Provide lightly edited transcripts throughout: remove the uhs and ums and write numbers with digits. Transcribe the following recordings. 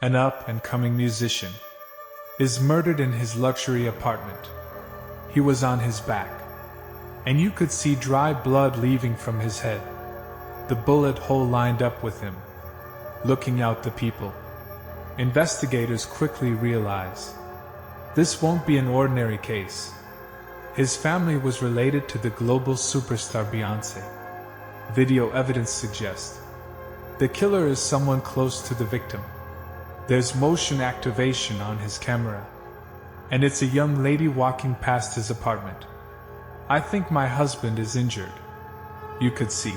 an up-and-coming musician, is murdered in his luxury apartment. He was on his back, and you could see dry blood leaving from his head. The bullet hole lined up with him, looking out the people. Investigators quickly realize this won't be an ordinary case. His family was related to the global superstar Beyoncé. Video evidence suggests the killer is someone close to the victim. There's motion activation on his camera, and it's a young lady walking past his apartment. I think my husband is injured. You could see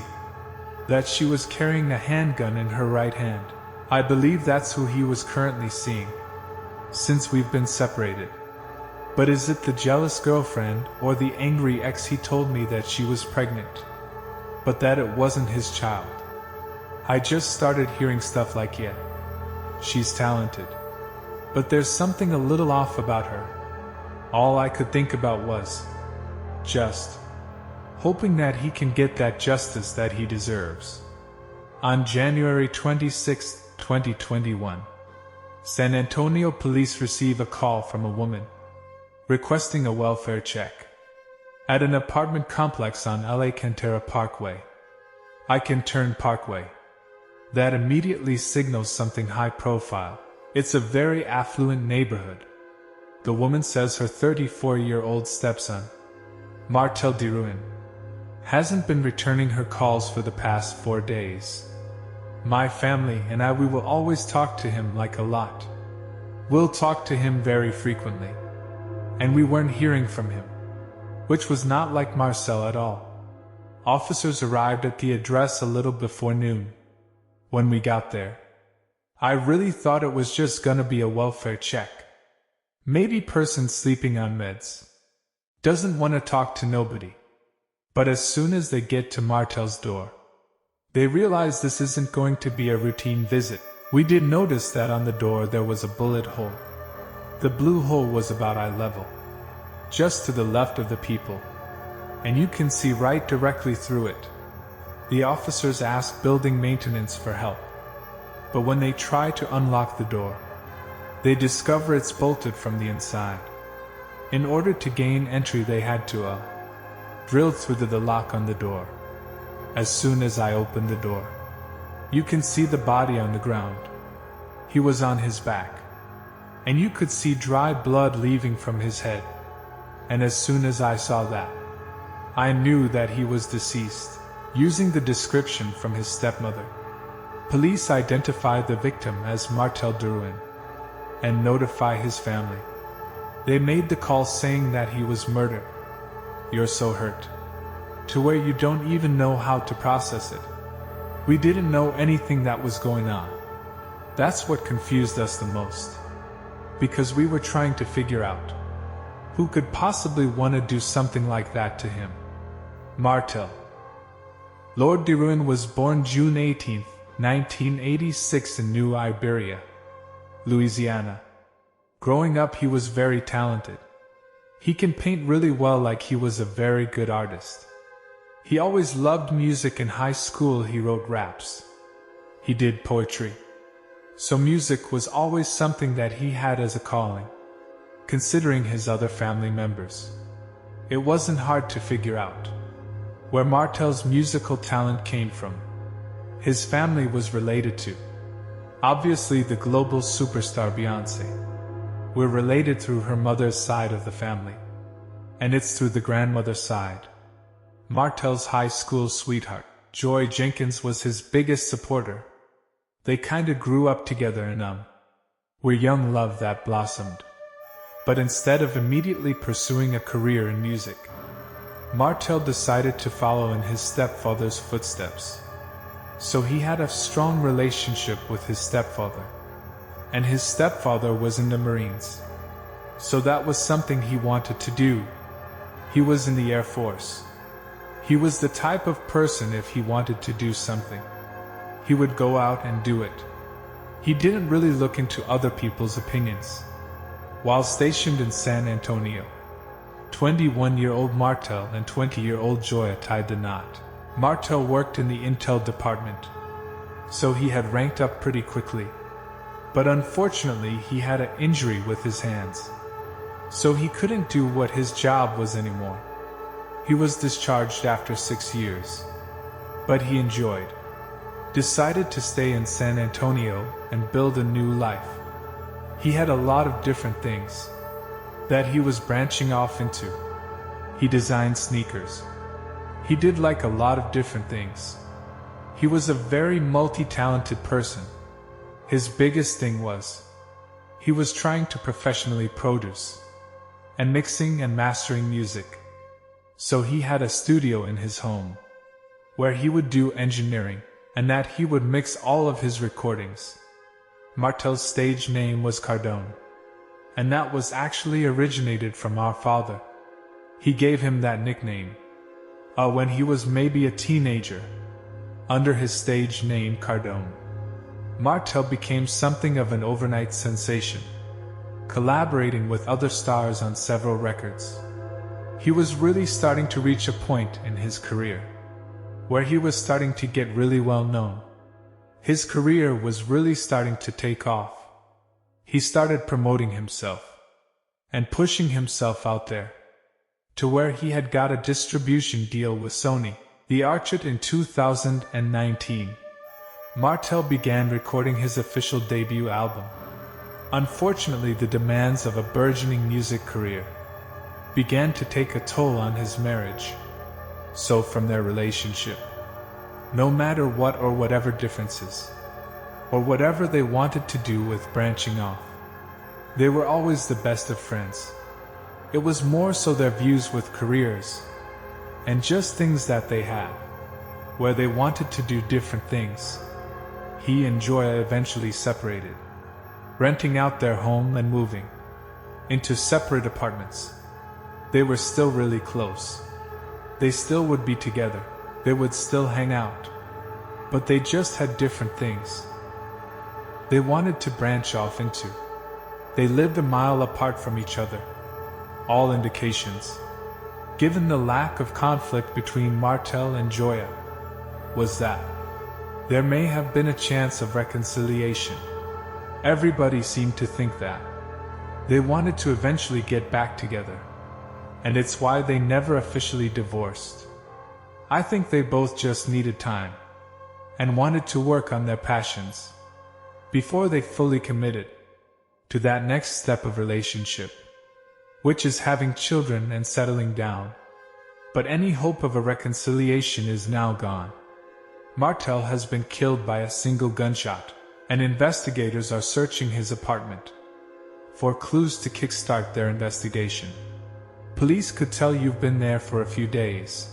that she was carrying a handgun in her right hand. I believe that's who he was currently seeing, since we've been separated. But is it the jealous girlfriend or the angry ex? He told me that she was pregnant, but that it wasn't his child. I just started hearing stuff like, yeah, she's talented, but there's something a little off about her. All I could think about was just hoping that he can get that justice that he deserves. On January 26, 2021, San Antonio police receive a call from a woman requesting a welfare check at an apartment complex on LA Cantera Parkway. I can turn Parkway. That immediately signals something high profile. It's a very affluent neighborhood. The woman says her 34-year-old stepson, Martel DeRuin, hasn't been returning her calls for the past 4 days. My family and we will always talk to him like a lot. We'll talk to him very frequently. And we weren't hearing from him, which was not like Marcel at all. Officers arrived at the address a little before noon. When we got there, I really thought it was just gonna be a welfare check. Maybe person sleeping on meds. Doesn't want to talk to nobody. But as soon as they get to Martel's door, they realize this isn't going to be a routine visit. We did notice that on the door there was a bullet hole. The blue hole was about eye level, just to the left of the people, and you can see right directly through it. The officers ask building maintenance for help, but when they try to unlock the door, they discover it's bolted from the inside. In order to gain entry they had to drill through the lock on the door. As soon as I opened the door, you can see the body on the ground. He was on his back, and you could see dry blood leaving from his head. And as soon as I saw that, I knew that he was deceased. Using the description from his stepmother, police identify the victim as Martel DeRuin and notify his family. They made the call saying that he was murdered. You're so hurt, to where you don't even know how to process it. We didn't know anything that was going on. That's what confused us the most, because we were trying to figure out who could possibly want to do something like that to him. Martel. Lord DeRuin was born June 18, 1986 in New Iberia, Louisiana. Growing up he was very talented. He can paint really well, like he was a very good artist. He always loved music. In high school he wrote raps. He did poetry. So music was always something that he had as a calling. Considering his other family members, it wasn't hard to figure out where Martel's musical talent came from. His family was related to, obviously, the global superstar Beyoncé. We're related through her mother's side of the family, and it's through the grandmother's side. Martel's high school sweetheart, Joy Jenkins, was his biggest supporter. They kinda grew up together and were young love that blossomed. But instead of immediately pursuing a career in music, Martel decided to follow in his stepfather's footsteps. So he had a strong relationship with his stepfather, and his stepfather was in the Marines. So that was something he wanted to do. He was in the Air Force. He was the type of person, if he wanted to do something, he would go out and do it. He didn't really look into other people's opinions. While stationed in San Antonio, 21-year-old Martel and 20-year-old Joya tied the knot. Martel worked in the intel department, so he had ranked up pretty quickly. But unfortunately, he had an injury with his hands, so he couldn't do what his job was anymore. He was discharged after 6 years, but he decided to stay in San Antonio and build a new life. He had a lot of different things that he was branching off into. He designed sneakers. He did like a lot of different things. He was a very multi-talented person. His biggest thing was, he was trying to professionally produce and mixing and mastering music. So he had a studio in his home, where he would do engineering, and that he would mix all of his recordings. Martel's stage name was Cardone, and that was actually originated from our father. He gave him that nickname when he was maybe a teenager, under his stage name Cardone. Martel became something of an overnight sensation, collaborating with other stars on several records. He was really starting to reach a point in his career where he was starting to get really well known. His career was really starting to take off. He started promoting himself and pushing himself out there, to where he had got a distribution deal with Sony, the Archit in 2019. Martel began recording his official debut album. Unfortunately, the demands of a burgeoning music career began to take a toll on his marriage. So from their relationship, no matter what or whatever differences, or whatever they wanted to do with branching off, they were always the best of friends. It was more so their views with careers, and just things that they had, where they wanted to do different things. He and Joya eventually separated, renting out their home and moving into separate apartments. They were still really close. They still would be together. They would still hang out. But they just had different things they wanted to branch off into. They lived a mile apart from each other. All indications, given the lack of conflict between Martel and Joya, was that there may have been a chance of reconciliation. Everybody seemed to think that they wanted to eventually get back together, and it's why they never officially divorced. I think they both just needed time and wanted to work on their passions before they fully committed to that next step of relationship, which is having children and settling down. But any hope of a reconciliation is now gone. Martel has been killed by a single gunshot, and investigators are searching his apartment for clues to kickstart their investigation. Police could tell you've been there for a few days,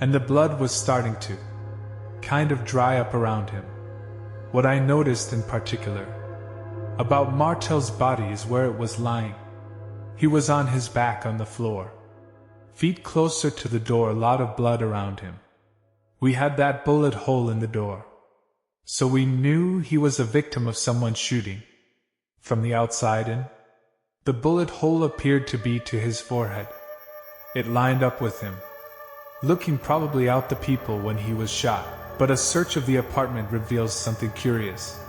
and the blood was starting to kind of dry up around him. What I noticed in particular about Martel's body is where it was lying. He was on his back on the floor, feet closer to the door, a lot of blood around him. We had that bullet hole in the door, so we knew he was a victim of someone shooting from the outside in. The bullet hole appeared to be to his forehead. It lined up with him, looking probably out the people when he was shot. But a search of the apartment reveals something curious.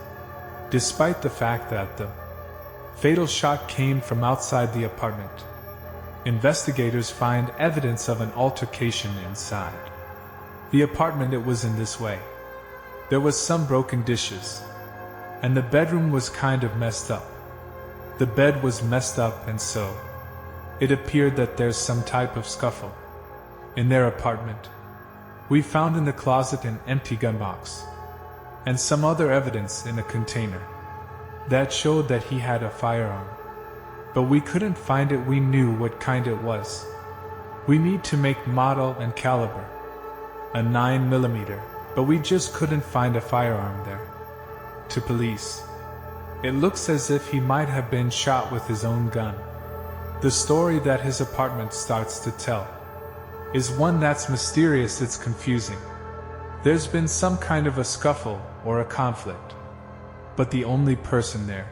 Despite the fact that the fatal shot came from outside the apartment, investigators find evidence of an altercation inside the apartment. It was in this way. There was some broken dishes, and the bedroom was kind of messed up. The bed was messed up, and so it appeared that there's some type of scuffle in their apartment. We found in the closet an empty gun box and some other evidence in a container that showed that he had a firearm, but we couldn't find it. We knew what kind it was. We need to make model and caliber, a 9mm, but we just couldn't find a firearm there. To police, it looks as if he might have been shot with his own gun. The story that his apartment starts to tell is one that's mysterious. It's confusing. There's been some kind of a scuffle or a conflict, but the only person there,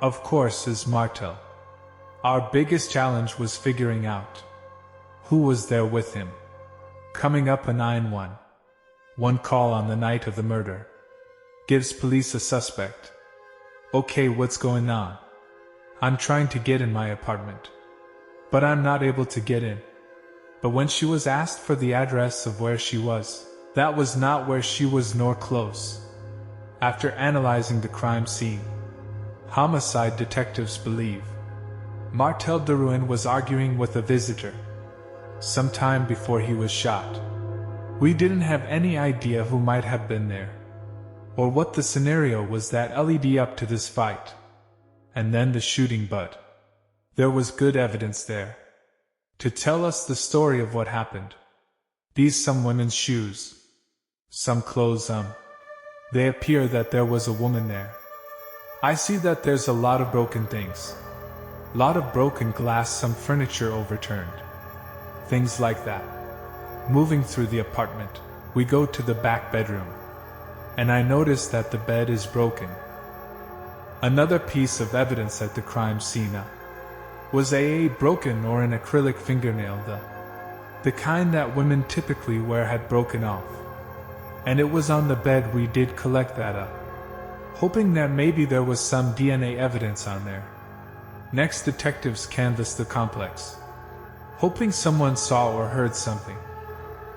of course, is Martel. Our biggest challenge was figuring out who was there with him. Coming up, a 911 call on the night of the murder gives police a suspect Okay, what's going on? I'm trying to get in my apartment, but I'm not able to get in. But when she was asked for the address of where she was, that was not where she was nor close. After analyzing the crime scene, homicide detectives believe Martel Deruin was arguing with a visitor sometime before he was shot. We didn't have any idea who might have been there, or what the scenario was that led up to this fight, and then the shooting, but there was good evidence there to tell us the story of what happened. Some women's shoes, some clothes, they appear that there was a woman there. I see that there's a lot of broken things, lot of broken glass, some furniture overturned, things like that. Moving through the apartment, we go to the back bedroom, and I notice that the bed is broken. Another piece of evidence at the crime scene was a broken or an acrylic fingernail, the kind that women typically wear, had broken off, and it was on the bed. We did collect that hoping that maybe there was some DNA evidence on there. Next, detectives canvassed the complex, hoping someone saw or heard something.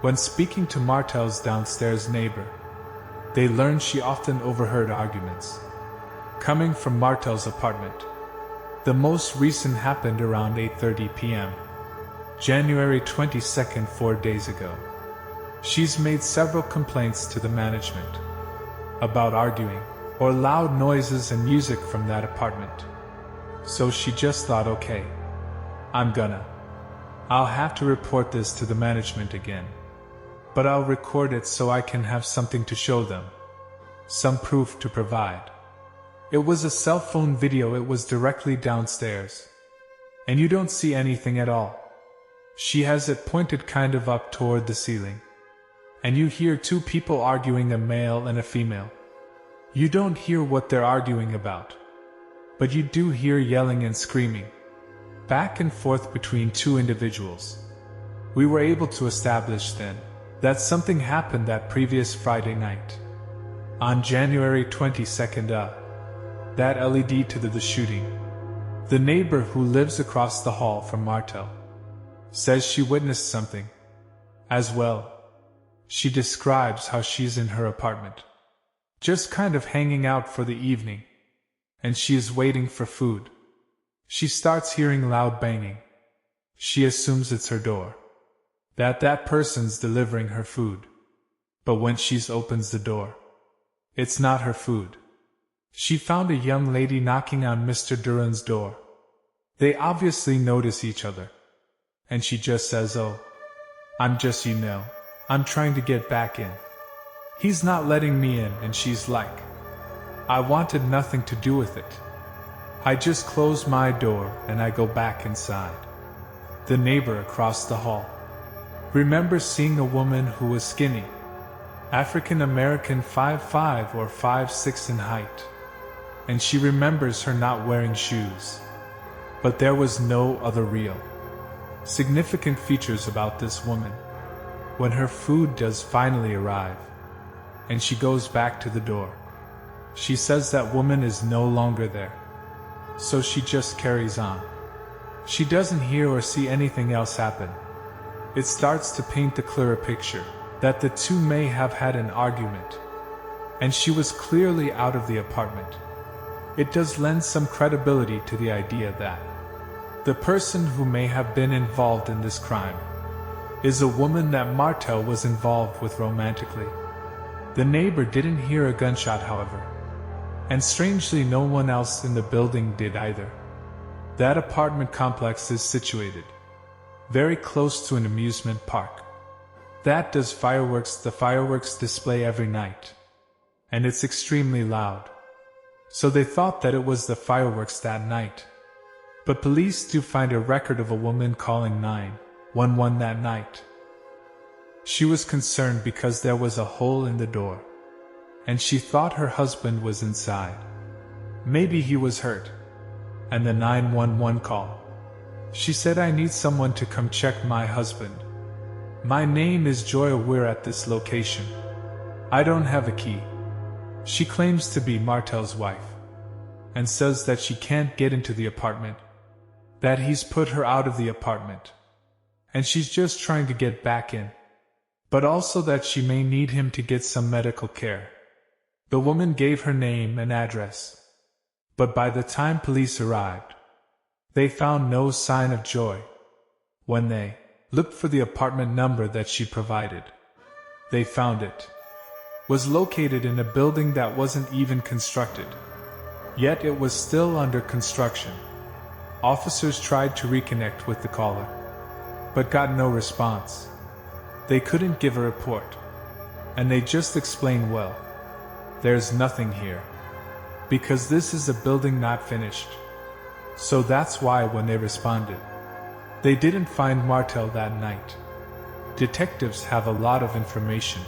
When speaking to Martel's downstairs neighbor, they learned she often overheard arguments coming from Martel's apartment. The most recent happened around 8:30 p.m. January 22nd, 4 days ago. She's made several complaints to the management about arguing or loud noises and music from that apartment. So she just thought, okay, I'll have to report this to the management again, but I'll record it so I can have something to show them, some proof to provide. It was a cell phone video. It was directly downstairs, and you don't see anything at all. She has it pointed kind of up toward the ceiling, and you hear two people arguing, a male and a female. You don't hear what they're arguing about, but you do hear yelling and screaming back and forth between two individuals. We were able to establish then that something happened that previous Friday night, on January 22nd, that led to the shooting. The neighbor who lives across the hall from Martel says she witnessed something as well. She describes how she's in her apartment, just kind of hanging out for the evening, and she is waiting for food. She starts hearing loud banging. She assumes it's her door, that person's delivering her food. But when she opens the door, it's not her food. She found a young lady knocking on Mr. Duran's door. They obviously notice each other, and she just says, "Oh, I'm trying to get back in. He's not letting me in," and she's like, "I wanted nothing to do with it. I just closed my door and I go back inside." The neighbor across the hall remembers seeing a woman who was skinny, African American, 5'5" or 5'6" in height, and she remembers her not wearing shoes. But there was no other real significant features about this woman. When her food does finally arrive, and she goes back to the door, she says that woman is no longer there. So she just carries on. She doesn't hear or see anything else happen. It starts to paint the clearer picture that the two may have had an argument, and she was clearly out of the apartment. It does lend some credibility to the idea that the person who may have been involved in this crime is a woman that Martel was involved with romantically. The neighbor didn't hear a gunshot, however, and strangely no one else in the building did either. That apartment complex is situated very close to an amusement park that does fireworks. The fireworks display every night, and it's extremely loud. So they thought that it was the fireworks that night. But police do find a record of a woman calling 911 that night. She was concerned because there was a hole in the door, and she thought her husband was inside. Maybe he was hurt. And the 911 call. She said, "I need someone to come check my husband. My name is Joya. We're at this location. I don't have a key." She claims to be Martel's wife, and says that she can't get into the apartment, that he's put her out of the apartment, and she's just trying to get back in, but also that she may need him to get some medical care. The woman gave her name and address, but by the time police arrived, they found no sign of Joy. When they looked for the apartment number that she provided, they found it was located in a building that wasn't even constructed, yet it was still under construction. Officers tried to reconnect with the caller, but got no response. They couldn't give a report, and they just explained, well, there's nothing here, because this is a building not finished. So that's why when they responded, they didn't find Martel that night. Detectives have a lot of information.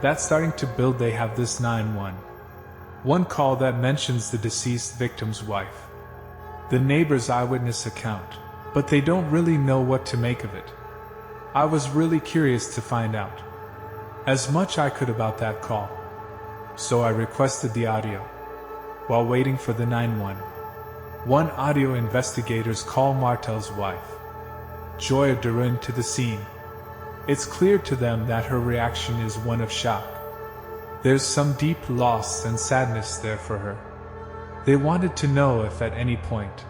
That's starting to build. They have this 911 call that mentions the deceased victim's wife, the neighbor's eyewitness account, but they don't really know what to make of it. I was really curious to find out as much I could about that call, so I requested the audio. While waiting for the 911 audio, investigators call Martel's wife, Joya Durin, to the scene. It's clear to them that her reaction is one of shock. There's some deep loss and sadness there for her. They wanted to know if at any point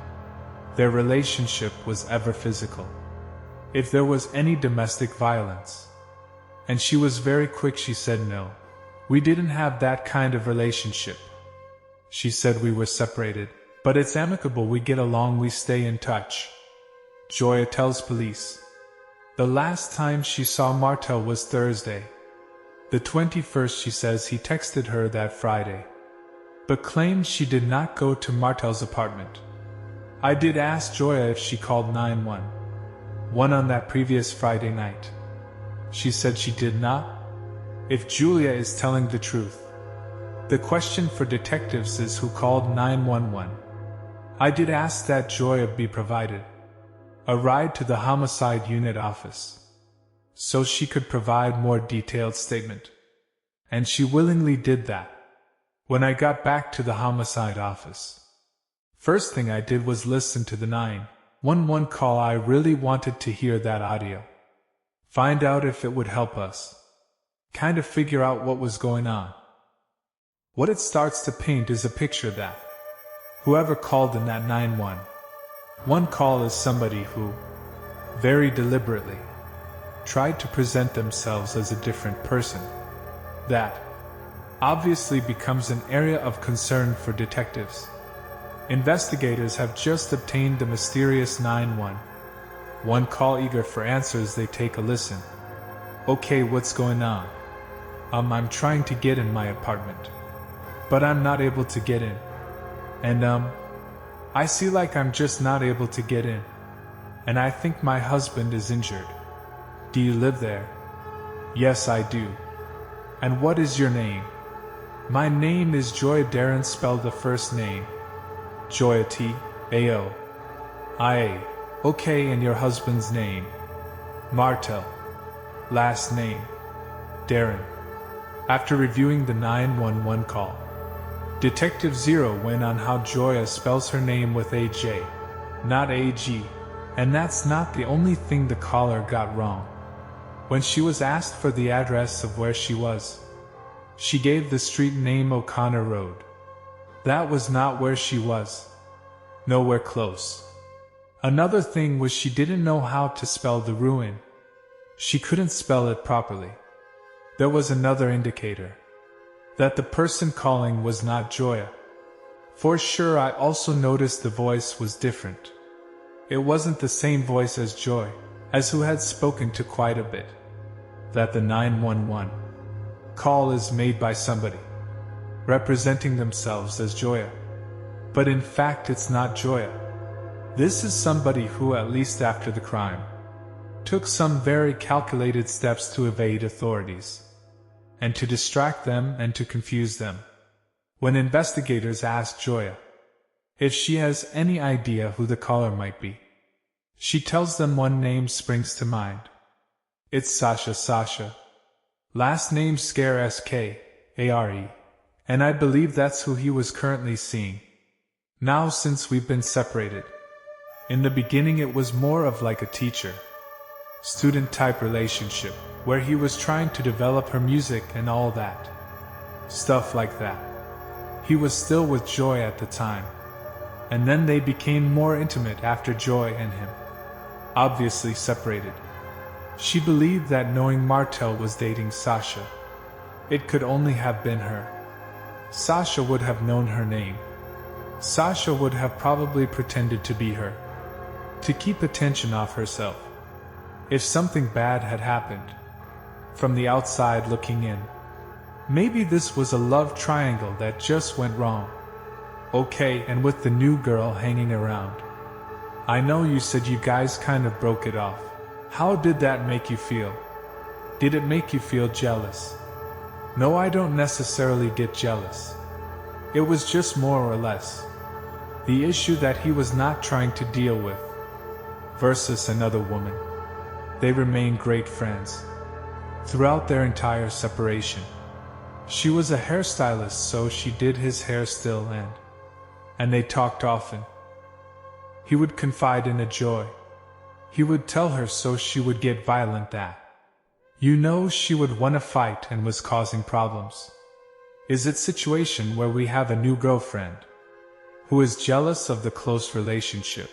their relationship was ever physical, if there was any domestic violence. And she was very quick. She said, no, we didn't have that kind of relationship. She said we were separated, but it's amicable, we get along, we stay in touch. Joya tells police the last time she saw Martel was Thursday, the 21st. She says he texted her that Friday, but claims she did not go to Martel's apartment. I did ask Joya if she called 911 on that previous Friday night. She said she did not. If Julia is telling the truth, the question for detectives is who called 911. I did ask that Joya be provided a ride to the homicide unit office so she could provide more detailed statement, and she willingly did that. When I got back to the homicide office, first thing I did was listen to the 911 call. I really wanted to hear that audio, find out if it would help us kind of figure out what was going on. What it starts to paint is a picture that whoever called in that 911 call is somebody who very deliberately tried to present themselves as a different person. That obviously becomes an area of concern for investigators have just obtained the mysterious 911 call. Eager for answers, they take a listen. Okay, what's going on? I'm trying to get in my apartment, but I'm not able to get in. And I see like I'm just not able to get in. And I think my husband is injured. Do you live there? Yes, I do. And what is your name? My name is Joya Darren. Spell the first name. Joya T-A-O-I-A. Okay, and your husband's name? Martel. Last name? Darren. After reviewing the 911 call, Detective Zero went on how Joya spells her name with a J, not a G, and that's not the only thing the caller got wrong. When she was asked for the address of where she was, she gave the street name O'Connor Road. That was not where she was. Nowhere close. Another thing was she didn't know how to spell the ruin. She couldn't spell it properly. There was another indicator that the person calling was not Joya. For sure, I also noticed the voice was different. It wasn't the same voice as Joy, as who had spoken to quite a bit. That the 911 call is made by somebody representing themselves as Joya. But in fact, it's not Joya. This is somebody who, at least after the crime, took some very calculated steps to evade authorities, and to distract them and to confuse them. When investigators ask Joya if she has any idea who the caller might be, she tells them one name springs to mind. It's Sasha. Last name Skare, S-K-A-R-E, and I believe that's who he was currently seeing. Now since we've been separated. In the beginning it was more of like a teacher-student type relationship, where he was trying to develop her music and all that. Stuff like that. He was still with Joy at the time. And then they became more intimate after Joy and him obviously separated. She believed that knowing Martel was dating Sasha, it could only have been her. Sasha would have known her name. Sasha would have probably pretended to be her, to keep attention off herself. If something bad had happened, from the outside looking in, maybe this was a love triangle that just went wrong. Okay, and with the new girl hanging around. I know you said you guys kind of broke it off. How did that make you feel? Did it make you feel jealous? No, I don't necessarily get jealous. It was just more or less the issue that he was not trying to deal with. Versus another woman. They remained great friends throughout their entire separation. She was a hairstylist, so she did his hair still, and they talked often. He would confide in a Joy. He would tell her so she would get violent that, you know, she would want to fight and was causing problems. Is it situation where we have a new girlfriend who is jealous of the close relationship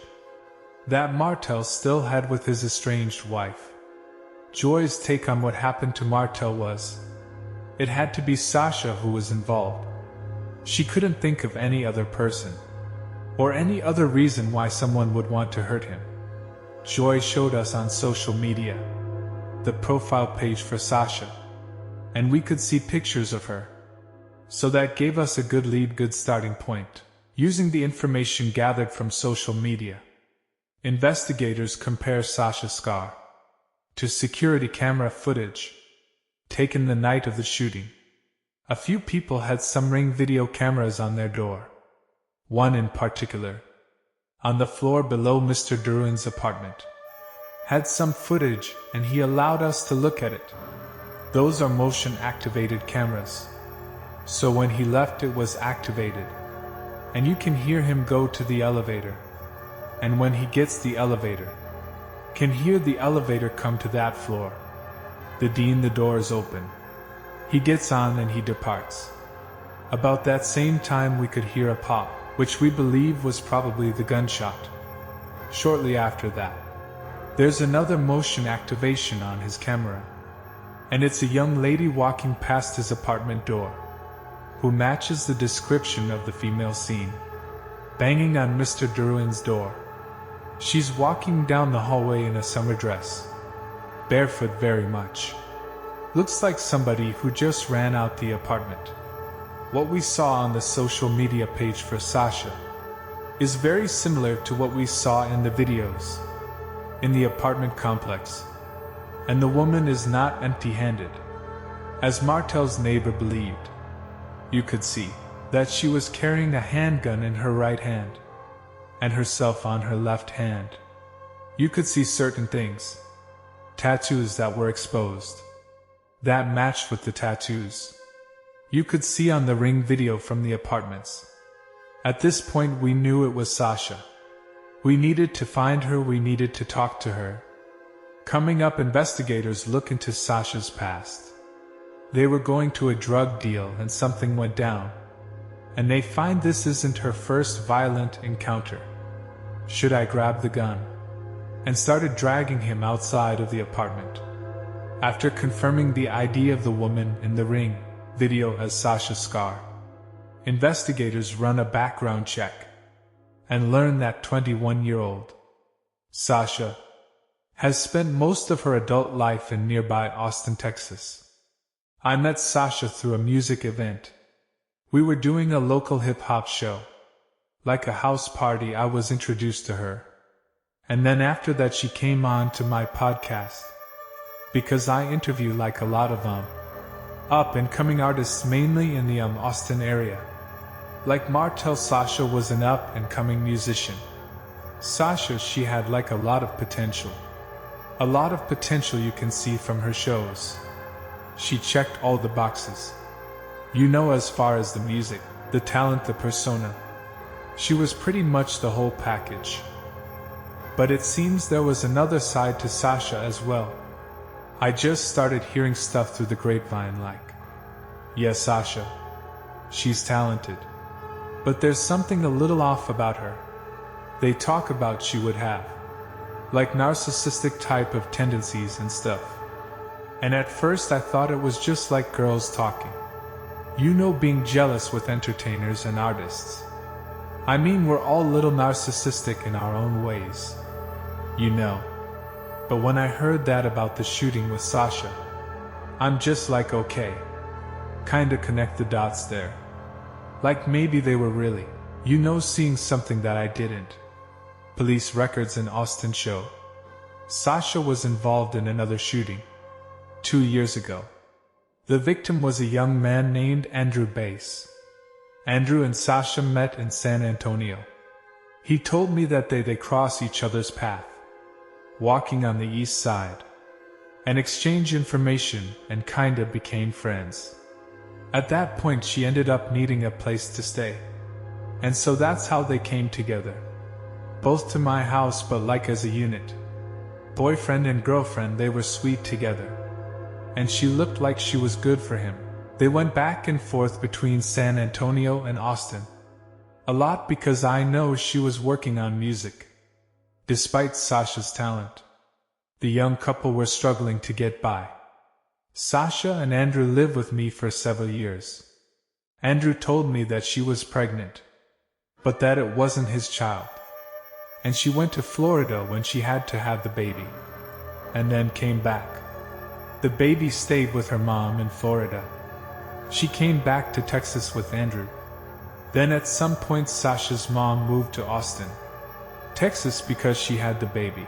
that Martel still had with his estranged wife. Joy's take on what happened to Martel was, it had to be Sasha who was involved. She couldn't think of any other person, or any other reason why someone would want to hurt him. Joy showed us on social media the profile page for Sasha, and we could see pictures of her. So that gave us a good lead, good starting point. Using the information gathered from social media, investigators compare Sasha's Skare to security camera footage taken the night of the shooting. A few people had some Ring video cameras on their door. One in particular, on the floor below Mr. Duruin's apartment, had some footage, and he allowed us to look at it. Those are motion-activated cameras. So when he left it was activated, and you can hear him go to the elevator. And when he gets the elevator, can hear the elevator come to that floor. The door is open. He gets on and he departs. About that same time we could hear a pop, which we believe was probably the gunshot. Shortly after that, there's another motion activation on his camera, and it's a young lady walking past his apartment door, who matches the description of the female seen, banging on Mr. Duruin's door. She's walking down the hallway in a summer dress, barefoot very much. Looks like somebody who just ran out the apartment. What we saw on the social media page for Sasha is very similar to what we saw in the videos in the apartment complex, and the woman is not empty-handed, as Martel's neighbor believed. You could see that she was carrying a handgun in her right hand, and herself on her left hand. You could see certain things, tattoos that were exposed, that matched with the tattoos you could see on the Ring video from the apartments. At this point we knew it was Sasha. We needed to find her, we needed to talk to her. Coming up, investigators look into Sasha's past. They were going to a drug deal and something went down, and they find this isn't her first violent encounter. Should I grab the gun? And started dragging him outside of the apartment. After confirming the ID of the woman in the Ring video as Sasha Skare, investigators run a background check and learn that 21-year-old Sasha has spent most of her adult life in nearby Austin, Texas. I met Sasha through a music event. We were doing a local hip-hop show. Like a house party, I was introduced to her. And then after that she came on to my podcast, because I interview like a lot of up-and-coming artists mainly in the Austin area. Like Martel, Sasha was an up-and-coming musician. Sasha, she had like a lot of potential. A lot of potential you can see from her shows. She checked all the boxes. You know, as far as the music, the talent, the persona. She was pretty much the whole package. But it seems there was another side to Sasha as well. I just started hearing stuff through the grapevine like, yes, Sasha, she's talented. But there's something a little off about her. They talk about she would have, like narcissistic type of tendencies and stuff. And at first I thought it was just like girls talking. You know, being jealous with entertainers and artists. I mean, we're all a little narcissistic in our own ways. You know. But when I heard that about the shooting with Sasha, I'm just like, okay. Kinda connect the dots there. Like maybe they were really, you know, seeing something that I didn't. Police records in Austin show Sasha was involved in another shooting 2 years ago. The victim was a young man named Andrew Bass. Andrew and Sasha met in San Antonio. He told me that they cross each other's path, walking on the east side, and exchange information and kinda became friends. At that point she ended up needing a place to stay. And so that's how they came together. Both to my house, but like as a unit. Boyfriend and girlfriend, they were sweet together. And she looked like she was good for him. They went back and forth between San Antonio and Austin. A lot because I know she was working on music. Despite Sasha's talent, the young couple were struggling to get by. Sasha and Andrew lived with me for several years. Andrew told me that she was pregnant, but that it wasn't his child. And she went to Florida when she had to have the baby, and then came back. The baby stayed with her mom in Florida. She came back to Texas with Andrew. Then at some point Sasha's mom moved to Austin, Texas because she had the baby.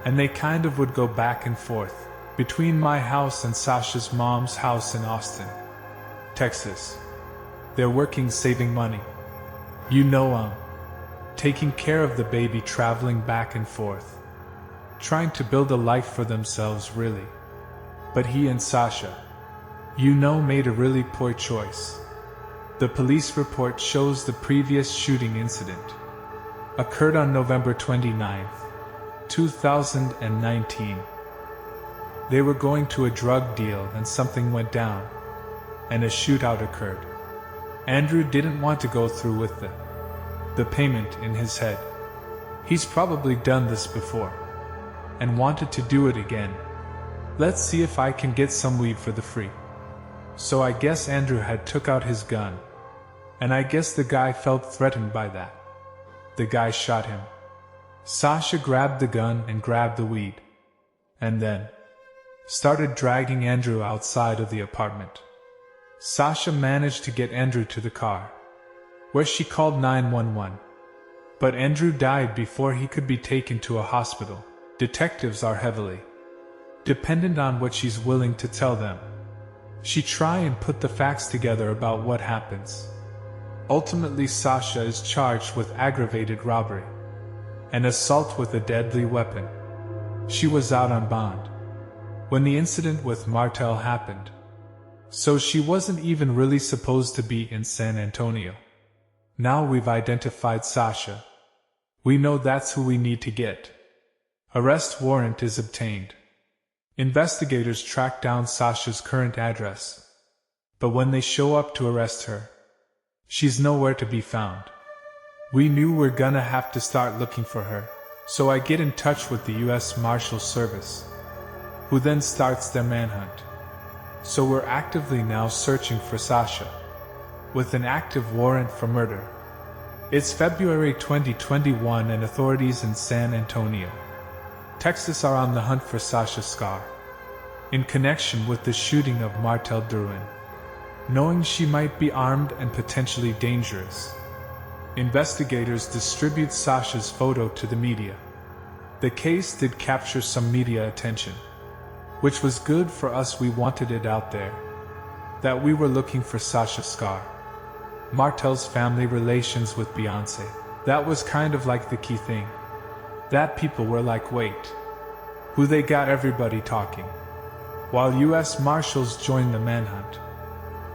And they kind of would go back and forth between my house and Sasha's mom's house in Austin, Texas. They're working, saving money. You know, taking care of the baby, traveling back and forth, trying to build a life for themselves really. But he and Sasha, you know, made a really poor choice. The police report shows the previous shooting incident occurred on November 29th, 2019. They were going to a drug deal and something went down, and a shootout occurred. Andrew didn't want to go through with the payment in his head. He's probably done this before, and wanted to do it again. Let's see if I can get some weed for the free. So I guess Andrew had took out his gun, and I guess the guy felt threatened by that. The guy shot him. Sasha grabbed the gun and grabbed the weed, and then started dragging Andrew outside of the apartment. Sasha managed to get Andrew to the car, where she called 911. But Andrew died before he could be taken to a hospital. Detectives are heavily dependent on what she's willing to tell them. She try and put the facts together about what happens. Ultimately, Sasha is charged with aggravated robbery and assault with a deadly weapon. She was out on bond when the incident with Martel happened, so she wasn't even really supposed to be in San Antonio. Now we've identified Sasha. We know that's who we need to get. Arrest warrant is obtained. Investigators track down Sasha's current address, but when they show up to arrest her, she's nowhere to be found. We knew we're gonna have to start looking for her, so I get in touch with the U.S. Marshals Service, who then starts their manhunt. So we're actively now searching for Sasha, with an active warrant for murder. It's February 2021 and authorities in San Antonio, Texas are on the hunt for Sasha Skare, in connection with the shooting of Martel Durin, knowing she might be armed and potentially dangerous. Investigators distribute Sasha's photo to the media. The case did capture some media attention, which was good for us. We wanted it out there that we were looking for Sasha Skare. Martel's family relations with Beyoncé, that was kind of like the key thing. That people were like, wait, who? They got everybody talking. While U.S. Marshals joined the manhunt,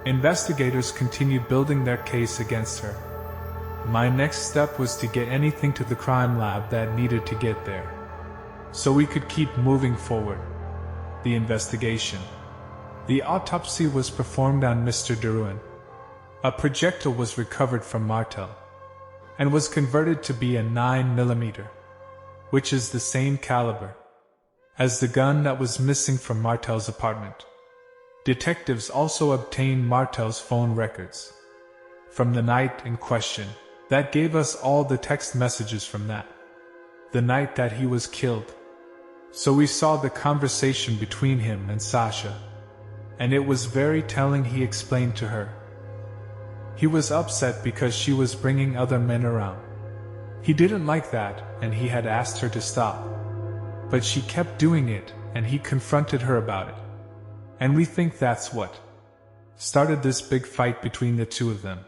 investigators continued building their case against her. My next step was to get anything to the crime lab that needed to get there, so we could keep moving forward. The investigation. The autopsy was performed on Mr. Deruin. A projectile was recovered from Martel, and was converted to be a 9mm, which is the same caliber as the gun that was missing from Martel's apartment. Detectives also obtained Martel's phone records from the night in question. That gave us all the text messages from the night that he was killed. So we saw the conversation between him and Sasha, and it was very telling. He explained to her he was upset because she was bringing other men around. He didn't like that, and he had asked her to stop. But she kept doing it, and he confronted her about it. And we think that's what started this big fight between the two of them.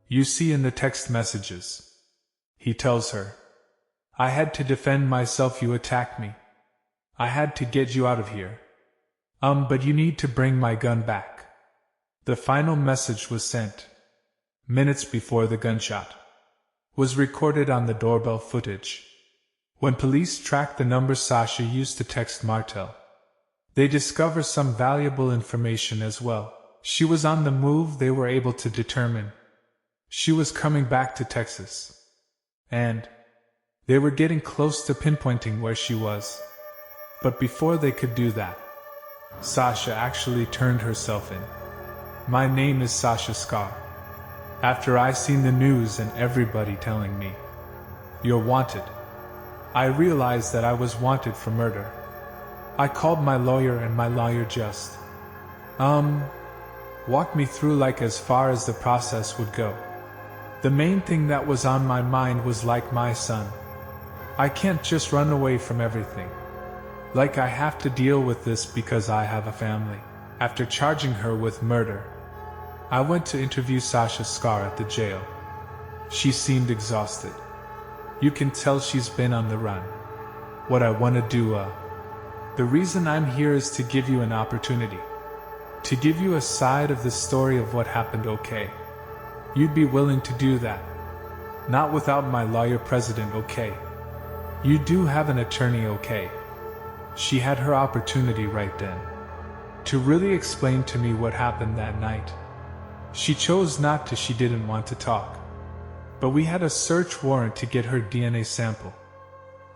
You see in the text messages, he tells her, "I had to defend myself, you attacked me. I had to get you out of here. But you need to bring my gun back." The final message was sent minutes before the gunshot was recorded on the doorbell footage. When police tracked the number Sasha used to text Martel, they discovered some valuable information as well. She was on the move. They were able to determine she was coming back to Texas, and they were getting close to pinpointing where she was. But before they could do that, Sasha actually turned herself in. "My name is Sasha Skare. After I seen the news and everybody telling me, 'You're wanted,' I realized that I was wanted for murder. I called my lawyer, and my lawyer just walked me through like as far as the process would go. The main thing that was on my mind was like my son. I can't just run away from everything. Like I have to deal with this because I have a family." After charging her with murder, I went to interview Sasha Skare at the jail. She seemed exhausted. You can tell she's been on the run. What I want to do, the reason I'm here is to give you an opportunity to give you a side of the story of what happened, okay? You'd be willing to do that? Not without my lawyer president, okay? You do have an attorney, okay? She had her opportunity right then to really explain to me what happened that night. She chose not to. She didn't want to talk. But we had a search warrant to get her DNA sample.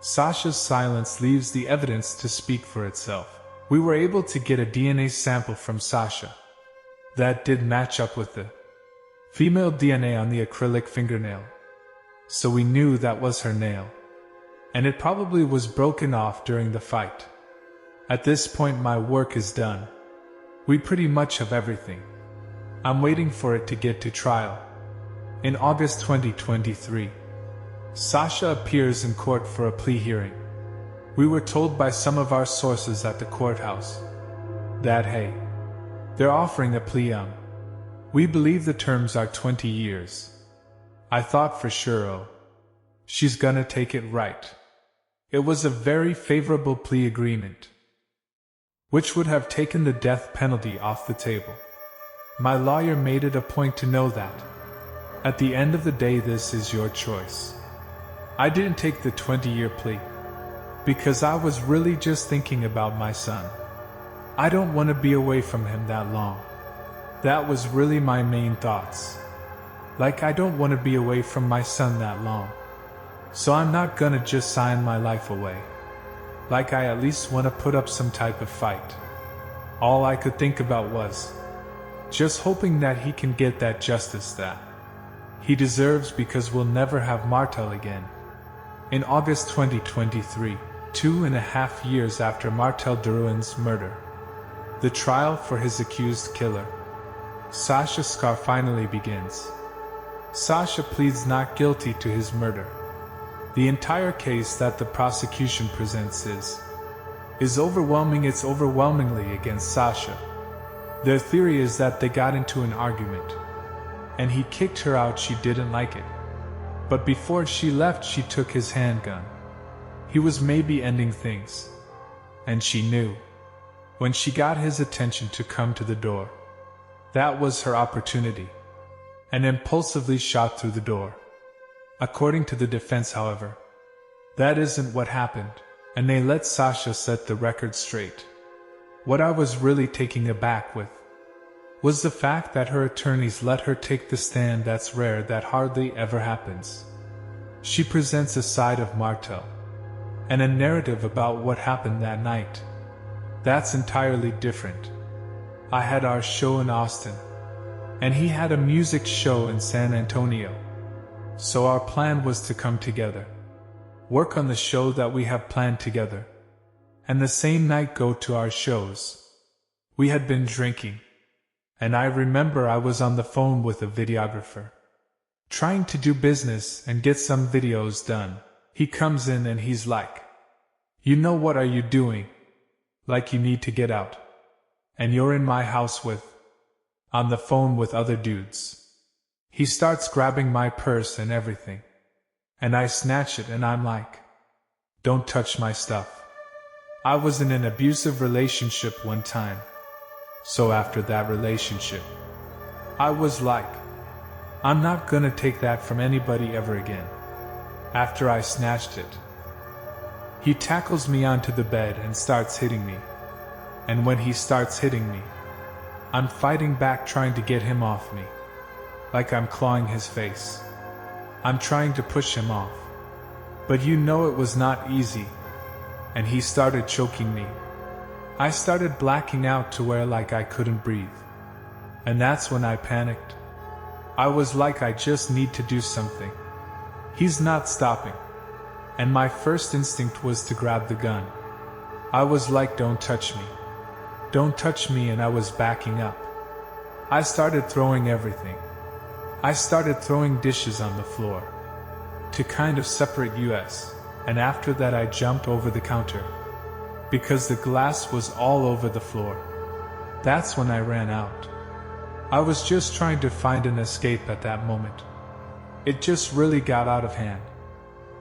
Sasha's silence leaves the evidence to speak for itself. We were able to get a DNA sample from Sasha that did match up with the female DNA on the acrylic fingernail. So we knew that was her nail. And it probably was broken off during the fight. At this point, my work is done. We pretty much have everything. I'm waiting for it to get to trial. In August 2023, Sasha appears in court for a plea hearing. We were told by some of our sources at the courthouse that, hey, they're offering a plea. We believe the terms are 20 years. I thought for sure, oh, she's gonna take it right. It was a very favorable plea agreement, which would have taken the death penalty off the table. My lawyer made it a point to know that. At the end of the day, this is your choice. I didn't take the 20-year plea because I was really just thinking about my son. I don't want to be away from him that long. That was really my main thoughts. Like, I don't want to be away from my son that long. So I'm not gonna just sign my life away. Like, I at least want to put up some type of fight. All I could think about was just hoping that he can get that justice that he deserves, because we'll never have Martel again. In August 2023, 2.5 years after Martel Deruin's murder, the trial for his accused killer, Sasha Skare, finally begins. Sasha pleads not guilty to his murder. The entire case that the prosecution presents is overwhelming. It's overwhelmingly against Sasha. Their theory is that they got into an argument, and he kicked her out. She didn't like it. But before she left, she took his handgun. He was maybe ending things, and she knew. When she got his attention to come to the door, that was her opportunity, and impulsively shot through the door. According to the defense, however, that isn't what happened, and they let Sasha set the record straight. What I was really taken aback with was the fact that her attorneys let her take the stand. That's rare, that hardly ever happens. She presents a side of Martel and a narrative about what happened that night. That's entirely different. I had our show in Austin, and he had a music show in San Antonio. So our plan was to come together, work on the show that we have planned together, and the same night go to our shows. We had been drinking, and I remember I was on the phone with a videographer, trying to do business and get some videos done. He comes in and he's like, "You know, what are you doing? Like, you need to get out. And you're in my house on the phone with other dudes." He starts grabbing my purse and everything, and I snatch it and I'm like, "Don't touch my stuff." I was in an abusive relationship one time, so after that relationship, I was like, I'm not gonna take that from anybody ever again. After I snatched it, he tackles me onto the bed and starts hitting me. And when he starts hitting me, I'm fighting back, trying to get him off me. Like I'm clawing his face. I'm trying to push him off. But you know it was not easy. And he started choking me. I started blacking out to where like I couldn't breathe. And that's when I panicked. I was like, I just need to do something. He's not stopping. And my first instinct was to grab the gun. I was like, "Don't touch me. Don't touch me," and I was backing up. I started throwing everything. I started throwing dishes on the floor to kind of separate us, and after that I jumped over the counter because the glass was all over the floor. That's when I ran out. I was just trying to find an escape at that moment. It just really got out of hand,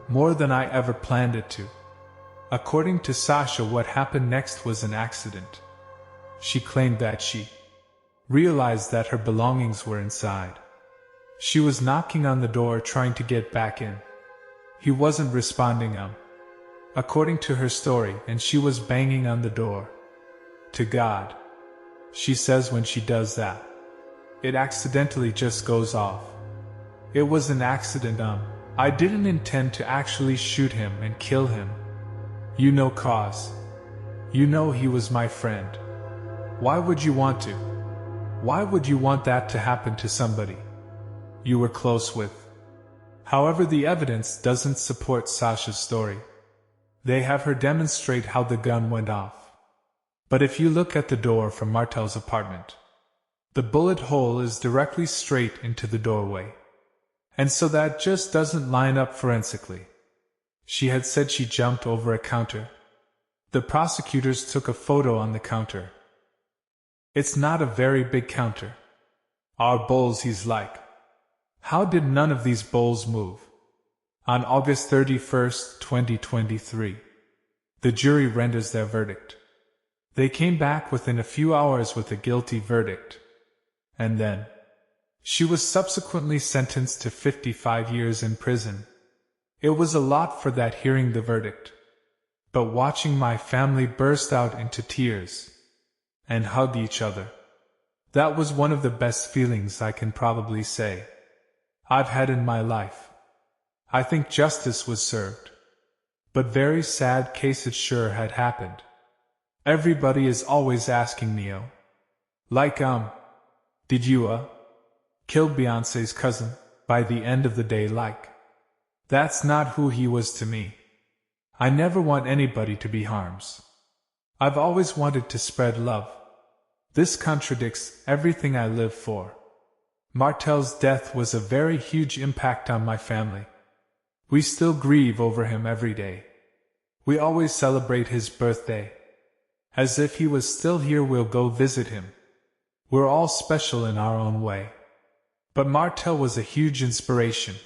more than I ever planned it to. According to Sasha, what happened next was an accident. She claimed that she realized that her belongings were inside. She was knocking on the door trying to get back in. He wasn't responding, according to her story, and she was banging on the door to God. She says when she does that, it accidentally just goes off. It was an accident, I didn't intend to actually shoot him and kill him. You know, cause you know he was my friend. Why would you want to? Why would you want that to happen to somebody you were close with? However, the evidence doesn't support Sasha's story. They have her demonstrate how the gun went off. But if you look at the door from Martel's apartment, the bullet hole is directly straight into the doorway. And so that just doesn't line up forensically. She had said she jumped over a counter. The prosecutors took a photo on the counter. It's not a very big counter. Our bowls, he's like. How did none of these bowls move? On August 31st, 2023, the jury renders their verdict. They came back within a few hours with a guilty verdict. And then, she was subsequently sentenced to 55 years in prison. It was a lot for that, hearing the verdict. But watching my family burst out into tears and hug each other, that was one of the best feelings I can probably say I've had in my life. I think justice was served. But very sad case it sure had happened. Everybody is always asking me, did you, kill Beyoncé's cousin? By the end of the day, that's not who he was to me. I never want anybody to be harmed. I've always wanted to spread love. This contradicts everything I live for. Martel's death was a very huge impact on my family. We still grieve over him every day. We always celebrate his birthday. As if he was still here, we'll go visit him. We're all special in our own way. But Martel was a huge inspiration.